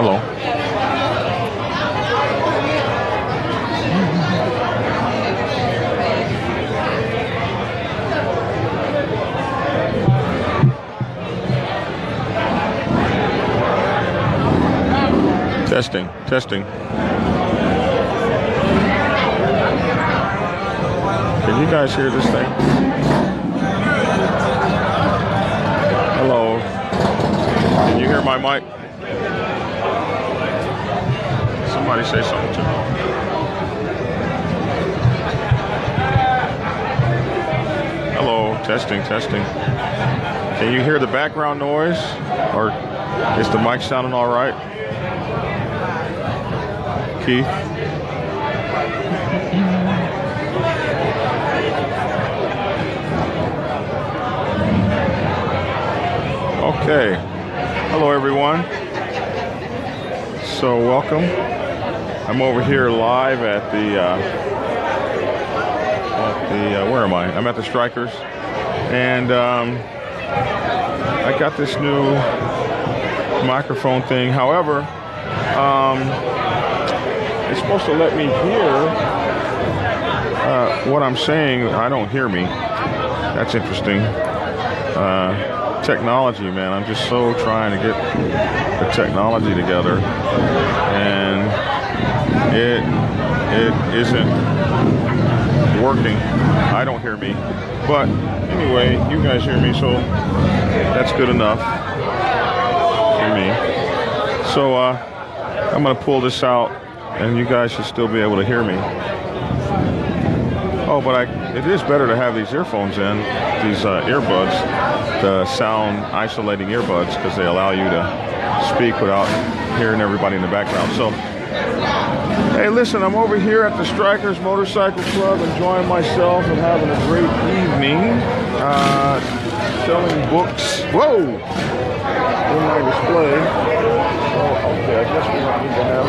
Hello. Testing, testing. Can you guys hear this thing? Hello. Can you hear my mic? Somebody say something to me. Hello, testing, testing. Can you hear the background noise? Or is the mic sounding all right? Keith? Okay. Hello, everyone. So, welcome. I'm over here live at the where am I? I'm at the Strikers, and I got this new microphone thing. However, it's supposed to let me hear what I'm saying. I don't hear me. That's interesting. Technology, man. I'm just so trying to get the technology together, and it isn't working. I don't hear me. But anyway, you guys hear me, so that's good enough for me. So I'm going to pull this out, and you guys should still be able to hear me. Oh, but it is better to have these earphones in, these earbuds, the sound isolating earbuds, because they allow you to speak without hearing everybody in the background. So, hey, listen, I'm over here at the Strikers Motorcycle Club, enjoying myself and having a great evening, selling books. Whoa! In my display. Oh, okay, I guess we don't need to have.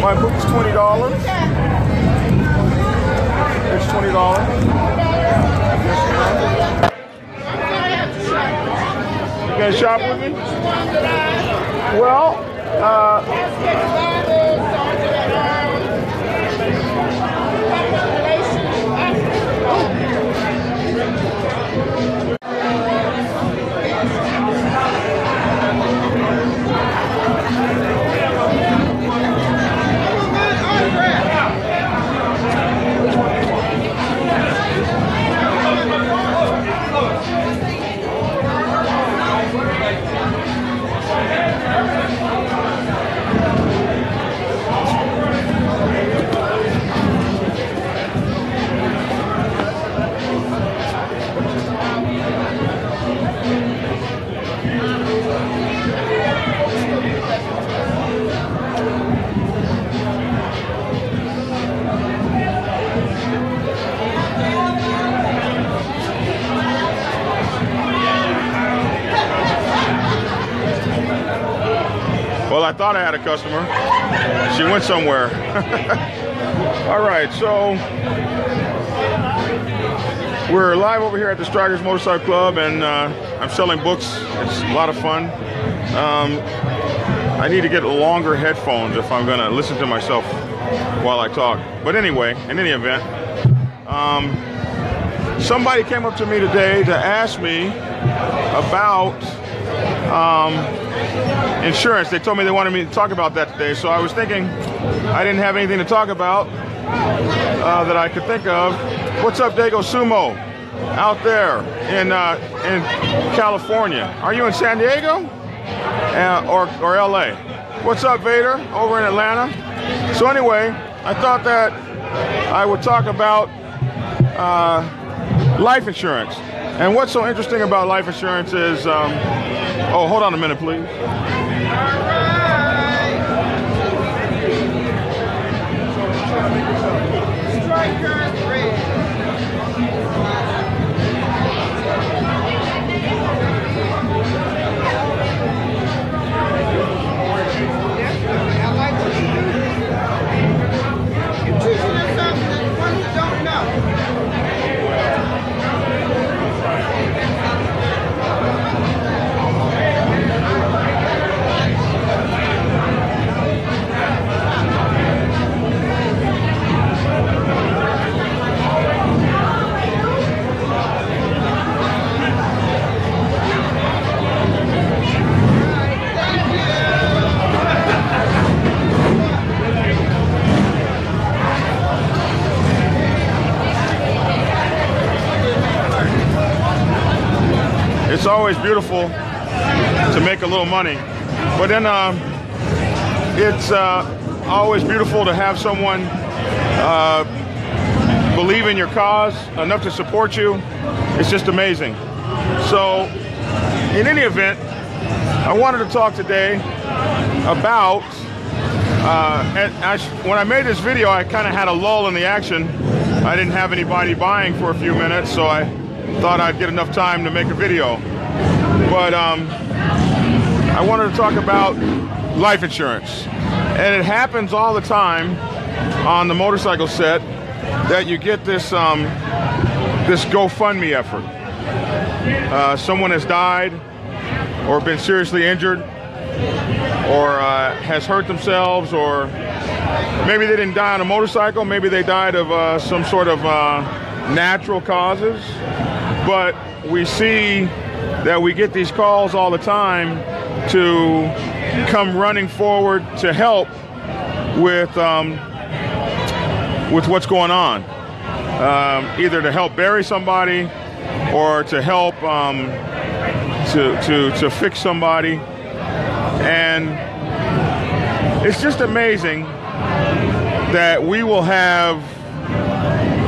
My book's $20. It's $20. You guys shop with me? Well, well, I thought I had a customer. She went somewhere. All right, so we're live over here at the Strikers Motorcycle Club, and I'm selling books. It's a lot of fun. I need to get longer headphones if I'm gonna listen to myself while I talk. But anyway, in any event, somebody came up to me today to ask me about insurance. They told me they wanted me to talk about that today, so I was thinking I didn't have anything to talk about that I could think of. What's up, Dago Sumo, out there in California? Are you in San Diego or LA? What's up, Vader, over in Atlanta? So anyway, I thought that I would talk about life insurance. And what's so interesting about life insurance is, oh, hold on a minute, please. Strikers red. I like it's always beautiful to make a little money. But then it's always beautiful to have someone believe in your cause enough to support you. It's just amazing. So in any event, I wanted to talk today about, when I made this video, I kind of had a lull in the action. I didn't have anybody buying for a few minutes, so I thought I'd get enough time to make a video. But I wanted to talk about life insurance. And it happens all the time on the motorcycle set that you get this this GoFundMe effort. Someone has died or been seriously injured or has hurt themselves, or maybe they didn't die on a motorcycle, maybe they died of some sort of natural causes. But we see that we get these calls all the time to come running forward to help with what's going on, either to help bury somebody or to help to fix somebody. And it's just amazing that we will have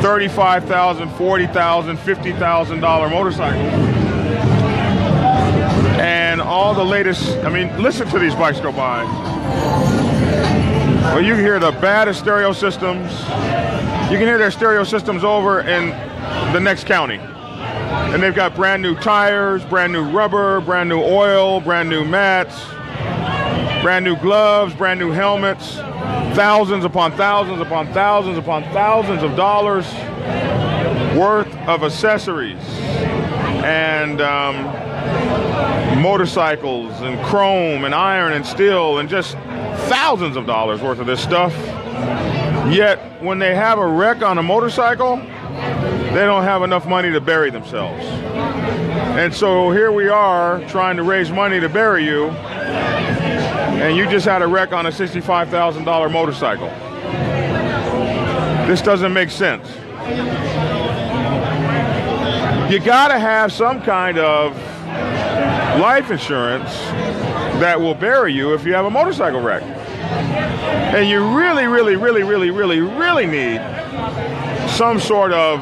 $35,000, $40,000, $50,000 motorcycles, and all the latest. I mean, listen to these bikes go by. Well, you can hear the baddest stereo systems. You can hear their stereo systems over in the next county. And they've got brand new tires, brand new rubber, brand new oil, brand new mats, brand new gloves, brand new helmets, thousands upon thousands upon thousands upon thousands of dollars worth of accessories and motorcycles and chrome and iron and steel and just thousands of dollars worth of this stuff. Yet when they have a wreck on a motorcycle, they don't have enough money to bury themselves. And so here we are trying to raise money to bury you, and you just had a wreck on a $65,000 motorcycle. This doesn't make sense. You gotta have some kind of life insurance that will bury you if you have a motorcycle wreck. And you really, really, really, really, really, really need some sort of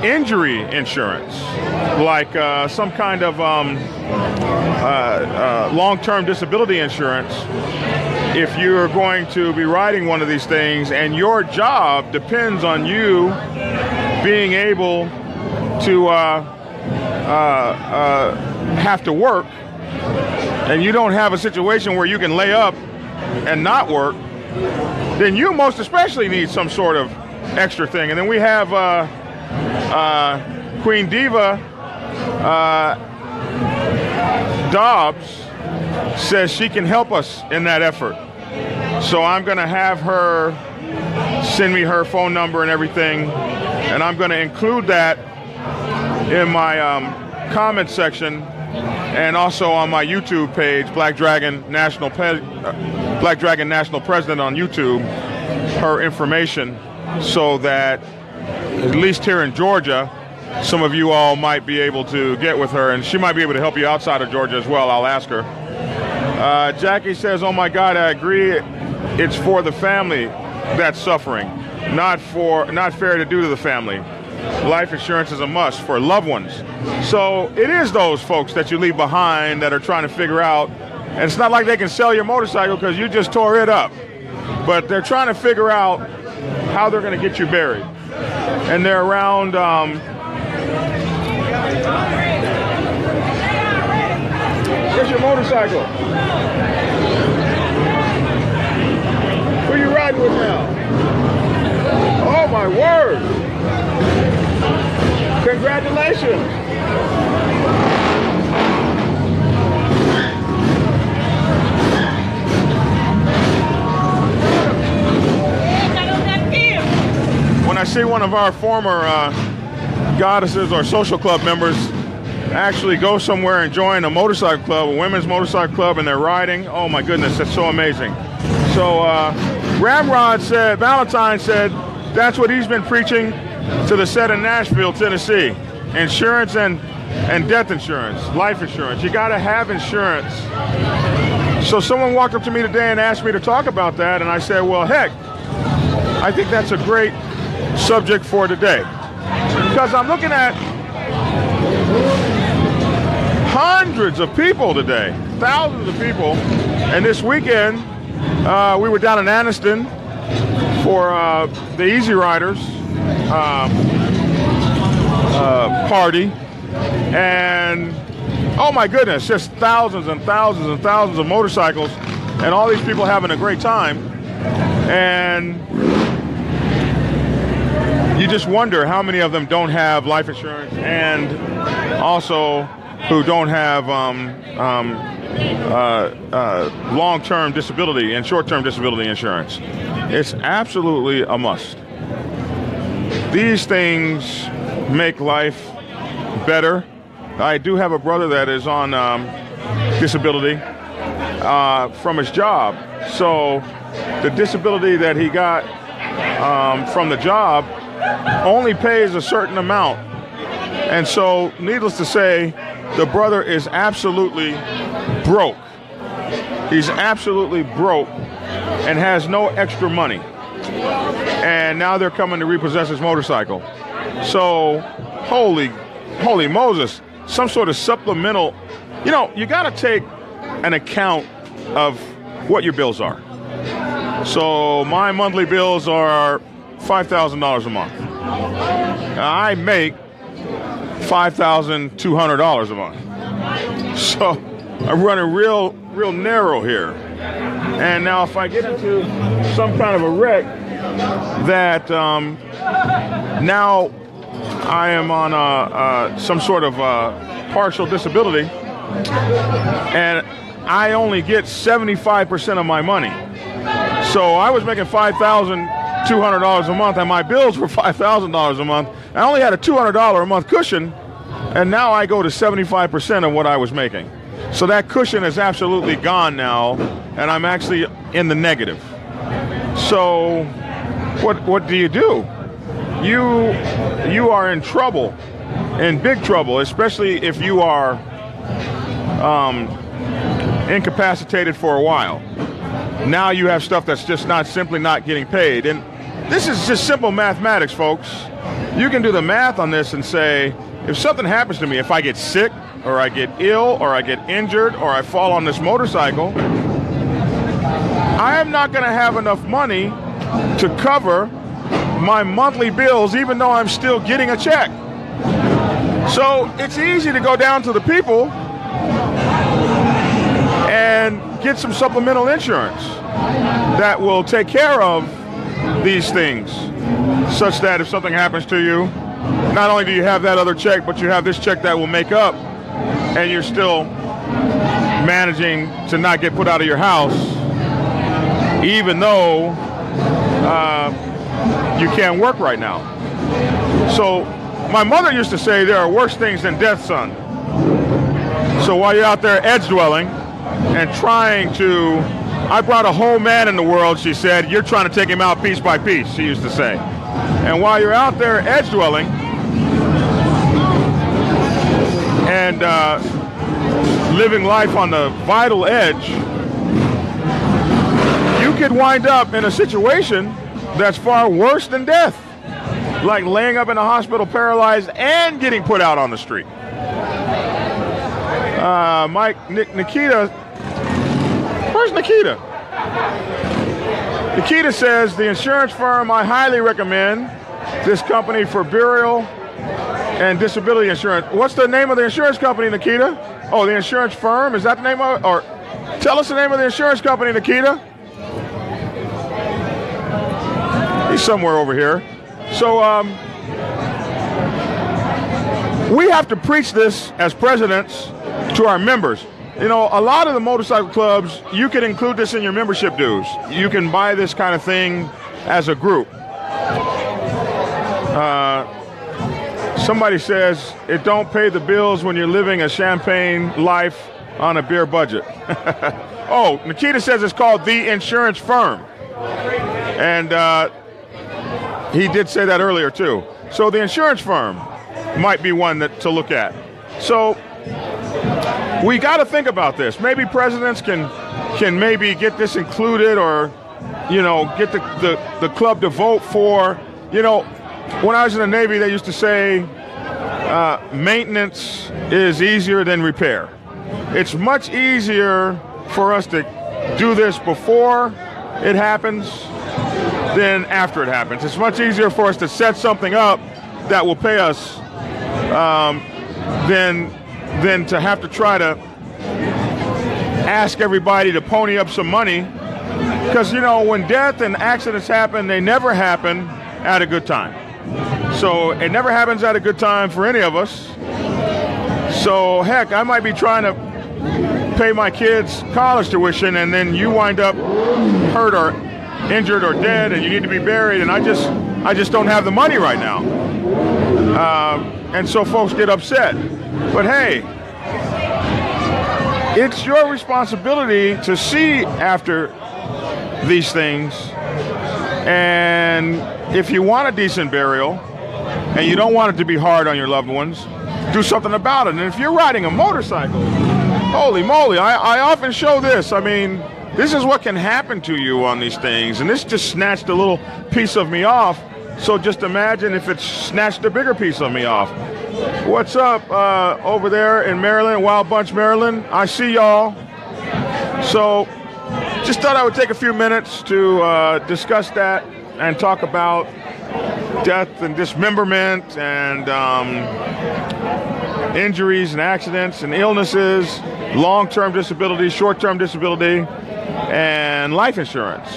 injury insurance, like some kind of long-term disability insurance. If you're going to be riding one of these things and your job depends on you being able to have to work, and you don't have a situation where you can lay up and not work, then you most especially need some sort of extra thing. And then we have Queen Diva Dobbs says she can help us in that effort. So I'm going to have her send me her phone number and everything, and I'm going to include that in my comment section and also on my YouTube page, Black Dragon National President on YouTube, her information, so that at least here in Georgia, some of you all might be able to get with her, and she might be able to help you outside of Georgia as well. I'll ask her. Jackie says, oh my God, I agree. It's for the family that's suffering, not fair to do to the family. Life insurance is a must for loved ones. So it is those folks that you leave behind that are trying to figure out, and it's not like they can sell your motorcycle because you just tore it up, but they're trying to figure out how they're going to get you buried. And they're around where's your motorcycle? Who are you riding with now? Oh my word! Congratulations! When I see one of our former goddesses or social club members actually go somewhere and join a motorcycle club, a women's motorcycle club, and they're riding, oh my goodness, that's so amazing. So Ramrod said, Valentine said, that's what he's been preaching to the set in Nashville, Tennessee. Insurance and death insurance, life insurance. You got to have insurance. So someone walked up to me today and asked me to talk about that, and I said, well, heck, I think that's a great subject for today. Because I'm looking at hundreds of people today, thousands of people. And this weekend, we were down in Anniston for the Easy Riders party. And oh my goodness, just thousands and thousands and thousands of motorcycles and all these people having a great time. And you just wonder how many of them don't have life insurance and also who don't have long-term disability and short-term disability insurance. It's absolutely a must. These things make life better. I do have a brother that is on disability from his job. So the disability that he got from the job only pays a certain amount. And so, needless to say, the brother is absolutely broke. He's absolutely broke and has no extra money. And now they're coming to repossess his motorcycle. So, holy Moses, some sort of supplemental. You know, you got to take an account of what your bills are. So my monthly bills are $5,000 a month. I make $5,200 a month. So I'm running real narrow here. And now if I get into some kind of a wreck that now I am on some sort of partial disability and I only get 75% of my money. So I was making $5,200 a month and my bills were $5,000 a month. I only had a $200 a month cushion, and now I go to 75% of what I was making. So that cushion is absolutely gone now, and I'm actually in the negative. So what do? You are in trouble, in big trouble, especially if you are incapacitated for a while. Now you have stuff that's just simply not getting paid. And this is just simple mathematics, folks. You can do the math on this and say, if something happens to me, if I get sick, or I get ill, or I get injured, or I fall on this motorcycle, I am not going to have enough money to cover my monthly bills, even though I'm still getting a check. So it's easy to go down to the people and get some supplemental insurance that will take care of these things, such that if something happens to you, not only do you have that other check, but you have this check that will make up, and you're still managing to not get put out of your house, even though you can't work right now. So my mother used to say there are worse things than death, son. So while you're out there edge dwelling and trying to, I brought a whole man in the world, she said, you're trying to take him out piece by piece, she used to say. And while you're out there edge dwelling and living life on the vital edge, you could wind up in a situation that's far worse than death, like laying up in a hospital paralyzed and getting put out on the street. Nikita, where's Nikita? Nikita says, the insurance firm I highly recommend, this company for burial and disability insurance. What's the name of the insurance company, Nikita? Oh, the insurance firm, is that the name of it? Or tell us the name of the insurance company, Nikita. He's somewhere over here. So we have to preach this as presidents to our members. You know, a lot of the motorcycle clubs, you can include this in your membership dues. You can buy this kind of thing as a group. Somebody says it don't pay the bills when you're living a champagne life on a beer budget. Oh, Nikita says it's called The Insurance Firm. And he did say that earlier too. So the insurance firm might be one to look at. So we got to think about this. Maybe presidents can maybe get this included, or get the club to vote for. When I was in the Navy, they used to say maintenance is easier than repair. It's much easier for us to do this before it happens than after it happens. It's much easier for us to set something up that will pay us than to have to try to ask everybody to pony up some money. Because, when death and accidents happen, they never happen at a good time. So it never happens at a good time for any of us. So, heck, I might be trying to pay my kids' college tuition, and then you wind up hurt or injured or dead, and you need to be buried, and I just don't have the money right now. And so folks get upset. But hey, it's your responsibility to see after these things, and if you want a decent burial and you don't want it to be hard on your loved ones, do something about it. And if you're riding a motorcycle, holy moly, I often show this. I mean, this is what can happen to you on these things, and this just snatched a little piece of me off. So just imagine if it snatched a bigger piece of me off. What's up over there in Maryland, Wild Bunch, Maryland? I see y'all. So just thought I would take a few minutes to discuss that and talk about death and dismemberment and injuries and accidents and illnesses, long-term disability, short-term disability, and life insurance.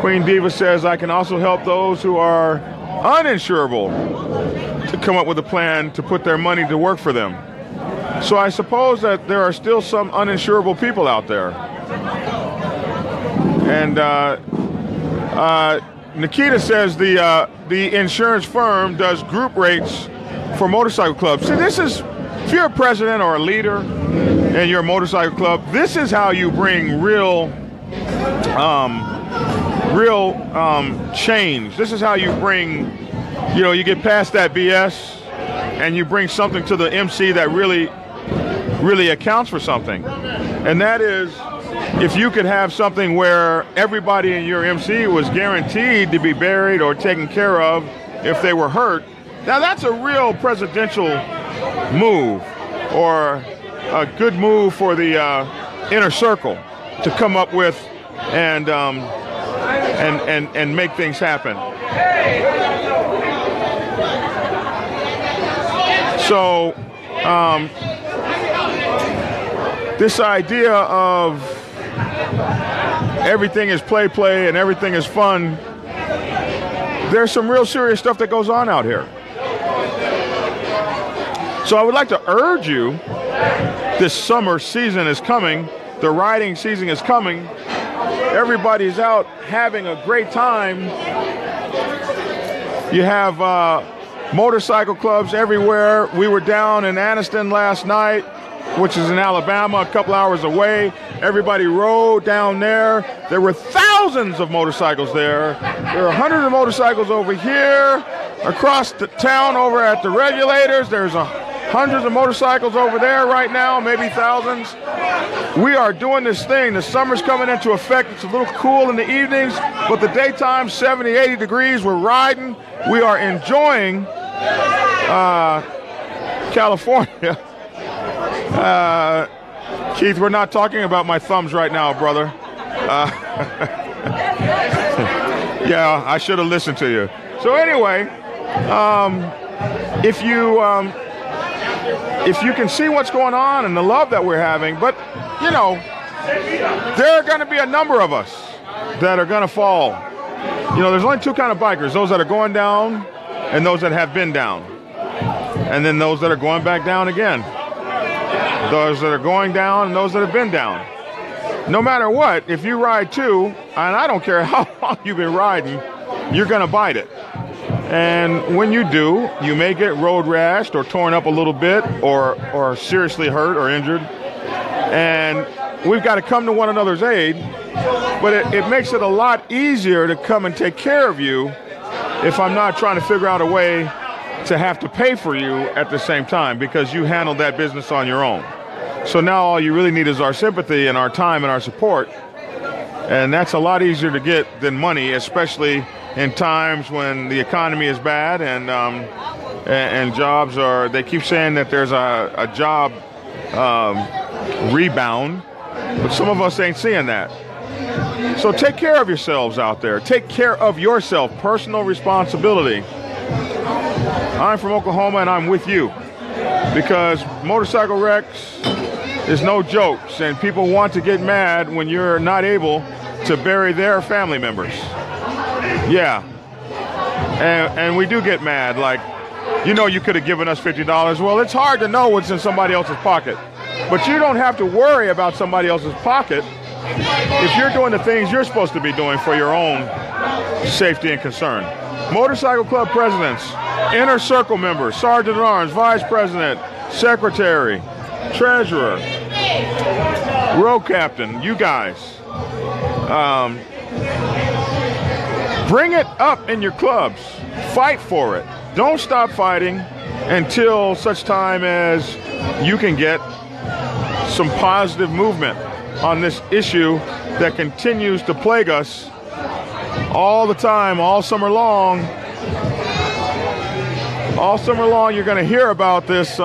Queen Diva says, I can also help those who are uninsurable to come up with a plan to put their money to work for them. So I suppose that there are still some uninsurable people out there. And Nikita says the insurance firm does group rates for motorcycle clubs. See, this is, if you're a president or a leader and you're a motorcycle club, this is how you bring real change. This is how you bring, you get past that BS and you bring something to the MC that really accounts for something. And that is, if you could have something where everybody in your MC was guaranteed to be buried or taken care of if they were hurt, now that's a real presidential move, or a good move for the inner circle to come up with and make things happen. So this idea of everything is play and everything is fun, there's some real serious stuff that goes on out here. So I would like to urge you, this summer season is coming, the riding season is coming, everybody's out having a great time. You have motorcycle clubs everywhere. We were down in Anniston last night, which is in Alabama, a couple hours away. Everybody rode down there. There were thousands of motorcycles there. There are hundreds of motorcycles over here, across the town over at the regulators. There's hundreds of motorcycles over there right now, maybe thousands. We are doing this thing. The summer's coming into effect. It's a little cool in the evenings, but the daytime, 70, 80 degrees. We're riding. We are enjoying California. Keith, we're not talking about my thumbs right now, brother. Yeah, I should have listened to you. So anyway, if you can see what's going on and the love that we're having, but there are going to be a number of us that are going to fall. There's only two kind of bikers: those that are going down and those that have been down, and then those that are going back down again. Those that are going down and those that have been down. No matter what, if you ride too, and I don't care how long you've been riding, you're going to bite it. And when you do, you may get road rashed or torn up a little bit or seriously hurt or injured. And we've got to come to one another's aid, but it makes it a lot easier to come and take care of you if I'm not trying to figure out a way to have to pay for you at the same time because you handled that business on your own. So now all you really need is our sympathy and our time and our support. And that's a lot easier to get than money, especially in times when the economy is bad and jobs are, they keep saying that there's a job rebound, but some of us ain't seeing that. So take care of yourselves out there. Take care of yourself, personal responsibility. I'm from Oklahoma and I'm with you because motorcycle wrecks is no jokes, and people want to get mad when you're not able to bury their family members. Yeah. And we do get mad, like, you know, you could have given us $50. Well, it's hard to know what's in somebody else's pocket. But you don't have to worry about somebody else's pocket if you're doing the things you're supposed to be doing for your own safety and concern. Motorcycle club presidents, inner circle members, sergeant at arms, vice president, secretary, treasurer, road captain, you guys. Bring it up in your clubs. Fight for it. Don't stop fighting until such time as you can get some positive movement on this issue that continues to plague us all the time, all summer long. All summer long, you're going to hear about this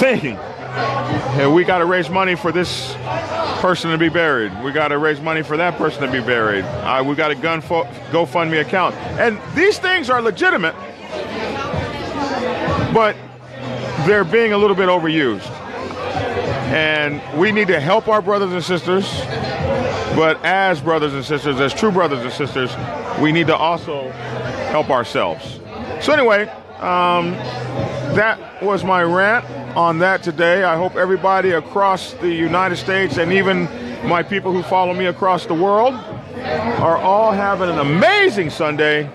thing. And we got to raise money for this person to be buried. We got to raise money for that person to be buried. We got a GoFundMe account. And these things are legitimate, but they're being a little bit overused. And we need to help our brothers and sisters, but as brothers and sisters, as true brothers and sisters, we need to also help ourselves. So anyway, that was my rant on that today. I hope everybody across the United States and even my people who follow me across the world are all having an amazing Sunday,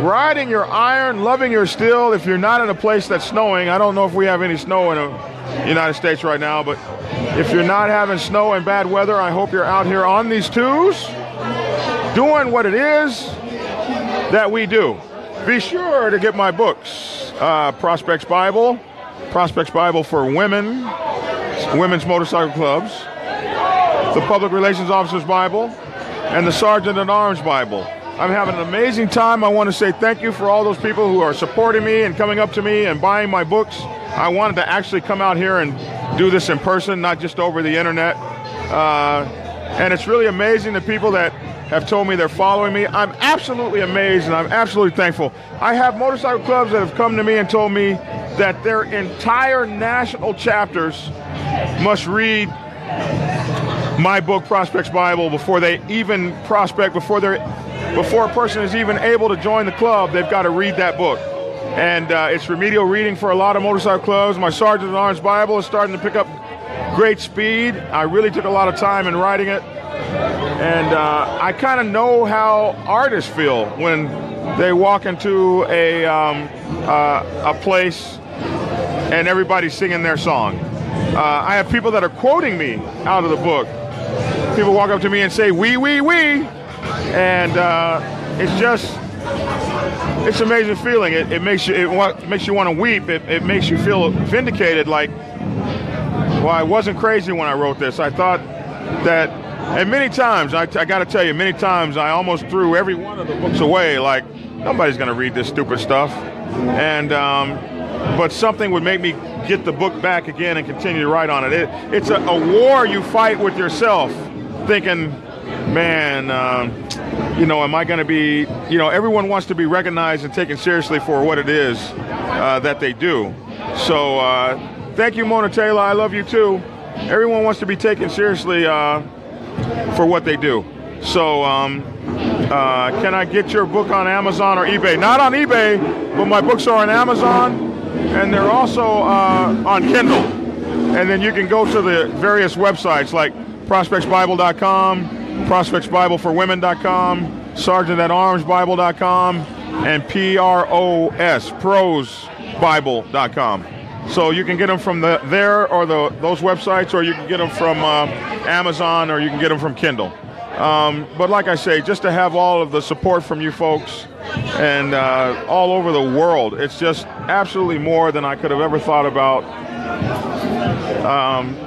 riding your iron, loving your steel. If you're not in a place that's snowing, I don't know if we have any snow in the United States right now, but if you're not having snow and bad weather, I hope you're out here on these twos doing what it is that we do. Be sure to get my books, Prospects Bible for Women, Women's Motorcycle Clubs, the Public Relations Officer's Bible, and the Sergeant at Arms Bible. I'm having an amazing time. I want to say thank you for all those people who are supporting me and coming up to me and buying my books. I wanted to actually come out here and do this in person, not just over the internet. And it's really amazing the people that have told me they're following me. I'm absolutely amazed and I'm absolutely thankful. I have motorcycle clubs that have come to me and told me that their entire national chapters must read my book, Prospects Bible, before they even prospect, before a person is even able to join the club, they've got to read that book. And it's remedial reading for a lot of motorcycle clubs. My Sergeant at Arms Bible is starting to pick up great speed. I really took a lot of time in writing it. And I kind of know how artists feel when they walk into a place and everybody's singing their song. I have people that are quoting me out of the book. People walk up to me and say, "We." And it's an amazing feeling. It makes you want to weep. It makes you feel vindicated. Like, well, I wasn't crazy when I wrote this. I thought that, and many times I got to tell you, many times I almost threw every one of the books away. Like, nobody's going to read this stupid stuff. And but something would make me get the book back again and continue to write on it. It's a war you fight with yourself, thinking, man, am I going to be, everyone wants to be recognized and taken seriously for what it is that they do. So thank you, Mona Taylor. I love you too. Everyone wants to be taken seriously for what they do. So can I get your book on Amazon or eBay? Not on eBay, but my books are on Amazon, and they're also on Kindle. And then you can go to the various websites like prospectsbible.com, prospectsbibleforwomen.com, sergeantatarmsbible.com, and prosbible.com. So you can get them from there or those websites, or you can get them from Amazon, or you can get them from Kindle. But like I say, just to have all of the support from you folks and all over the world, it's just absolutely more than I could have ever thought about.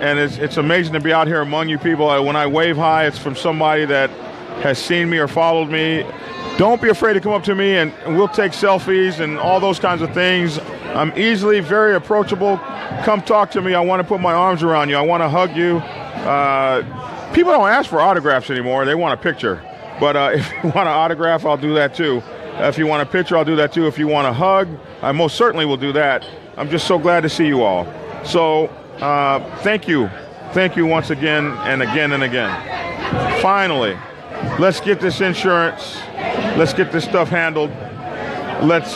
And it's amazing to be out here among you people. When I wave hi, it's from somebody that has seen me or followed me. Don't be afraid to come up to me, and we'll take selfies and all those kinds of things. I'm easily very approachable. Come talk to me. I want to put my arms around you. I want to hug you. People don't ask for autographs anymore. They want a picture. But if you want an autograph, I'll do that too. If you want a picture, I'll do that too. If you want a hug, I most certainly will do that. I'm just so glad to see you all. So thank you. Thank you once again and again and again. Finally, let's get this insurance. Let's get this stuff handled. Let's,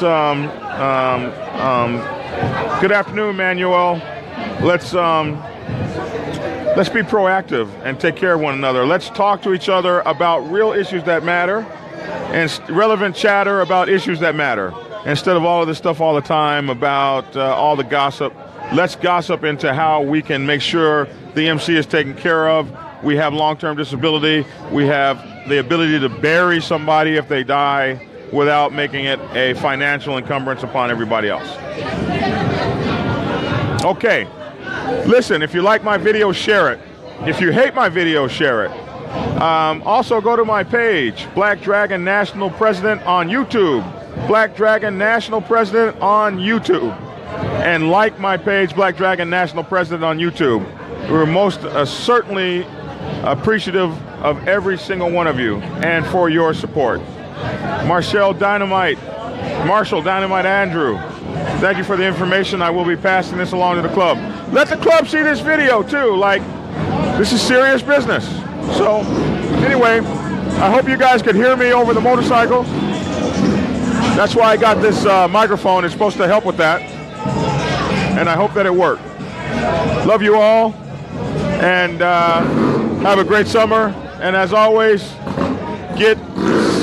good afternoon, Manuel. Let's be proactive and take care of one another. Let's talk to each other about real issues that matter and relevant chatter about issues that matter, instead of all of this stuff all the time about all the gossip. Let's gossip into how we can make sure the MC is taken care of. We have long-term disability. We have the ability to bury somebody if they die without making it a financial encumbrance upon everybody else. Okay. Listen, if you like my video, share it. If you hate my video, share it. Also, go to my page, Black Dragon National President on YouTube. Black Dragon National President on YouTube. And like my page, Black Dragon National President on YouTube. We're most certainly appreciative of every single one of you and for your support. Marshall Dynamite Andrew, thank you for the information. I will be passing this along to the club. Let the club see this video too. Like, this is serious business. So anyway, I hope you guys could hear me over the motorcycle. That's why I got this microphone. It's supposed to help with that. And I hope that it worked. Love you all. And have a great summer. And as always, get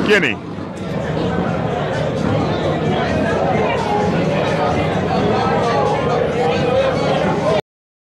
skinny.